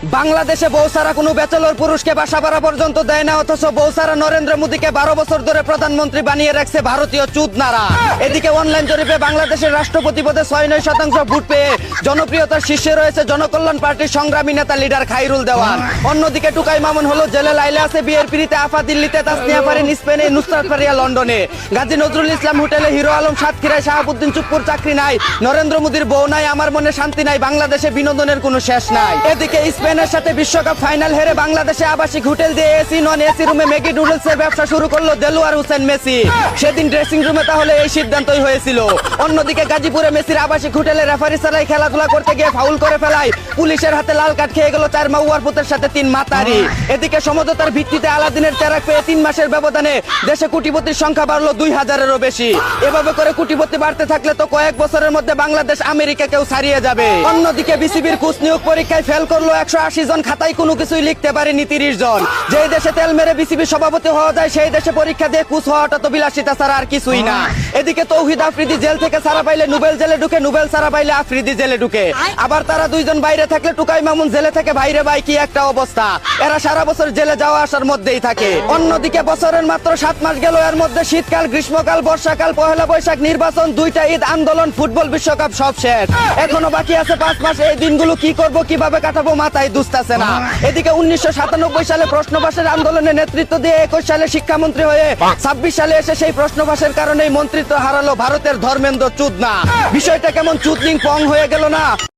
বাংলাদেশে বৌসারা কোনো ব্যাচেলর পুরুষকে বাসা ভাড়া পর্যন্ত দেয় না, অথচ বৌসারা নরেন্দ্র মোদীকে 12 বছর ধরে প্রধানমন্ত্রী বানিয়ে রাখছে ভারতীয় চুদনারা। এদিকে অনলাইন জরিপে বাংলাদেশের রাষ্ট্রপতি পদে 6-9% ভোট পেয়ে জনপ্রিয়তার শীর্ষে রয়েছে জনকল্যাণ পার্টির সংগ্রামী নেতা লিডার খাইরুল দেওয়ান। অন্যদিকে টুকাই মামুন হলো জেলে, লাইলে আছে বিয়ের পিড়িতে, আফা দিল্লিতে, তাসনিয়া ফারিন স্পেনে, নুসরাত ফারিয়া লন্ডনে, গাজী নজরুল ইসলাম হোটেলে, হিরো আলম সাতক্ষীরায়, শাহাবুদ্দিন চুপ্পুর চাকরি নাই, নরেন্দ্র মোদীর বউ নাই, আমার মনে শান্তি নাই, বাংলাদেশে বিনোদনের কোনো শেষ নাই। এদিকে স্পেনের সাথে বিশ্বকাপ ফাইনাল হেরে বাংলাদেশে আবাসিক হোটেল দিয়ে এসি নন এসি রুমে ম্যাগি নুডলসের ব্যবসা শুরু করলো দেলোয়ার হোসেন মেসি। সেদিন ড্রেসিং রুমে তাহলে এই সিদ্ধান্তই হয়েছিল। অন্যদিকে গাজীপুরে মেসির আবাসিক হোটেলে রেফারি ছাড়াই খেলাধুলা করতে গিয়ে ফাউল করে ফেলায় পুলিশের হাতে লাল কার্ড খেয়ে গেল 4 মাউয়ার পুতের সাথে 3 মাতারি। এদিকে সমঝোতার ভিত্তিতে আলাদিনের চেরাগ পেয়ে 3 মাসের ব্যবধানে দেশে কোটিপতির সংখ্যা বাড়লো 2000-এরও বেশি। এভাবে করে কোটিপতি বাড়তে থাকলে তো কয়েক বছরের মধ্যে বাংলাদেশ আমেরিকাকেও ছাড়িয়ে যাবে। অন্যদিকে বিসিবির কোচ নিয়োগ পরীক্ষায় ফেল করলো 180 জন, খাতায় কোনো কিছুই লিখতে পারেনি 30 জন। যেই দেশে তেল মেরে বিসিবি সভাপতি হওয়া যায়, সেই দেশে পরীক্ষা দিয়ে কোচ হওয়াটা তো বিলাসিতা ছাড়া আর কিছুই না। এদিকে তৌহিদ আফ্রিদি জেল থেকে ছাড়া পাইলে নুবেল জেলে ঢুকে, নুবেল ছাড়া পাইলে আফ্রিদি জেলে ঢুকে। আবার তারা দুইজন বাইরে থাকলে টুকাই মামুন জেলে থেকে বাইরে, ভাই কি একটা অবস্থা। এরা সারা বছর জেলে যাওয়া আসার মধ্যেই থাকে। অন্যদিকে বছরের মাত্র 7 মাস গেল, এর মধ্যে শীতকাল, গ্রীষ্মকাল, বর্ষাকাল, পহেলা বৈশাখ, নির্বাচন, 2টা ঈদ, আন্দোলন, ফুটবল বিশ্বকাপ সব শেষ। এখনো বাকি আছে 5 মাস। এই দিনগুলো কি করব, কিভাবে কাটাবো মাথায় দুস্তাছে না। এদিকে 1997 সালে প্রশ্ন ফাঁসের আন্দোলনে নেতৃত্ব দিয়ে 21 সালে শিক্ষামন্ত্রী হয়ে 26 সালে এসে সেই প্রশ্ন ফাঁসের কারণেই মন্ত্রিত্ব হারালো ভারতের ধর্মেন্দ্র চুদনা। বিষয়টা কেমন চুদলিং পং হয়ে গেল না।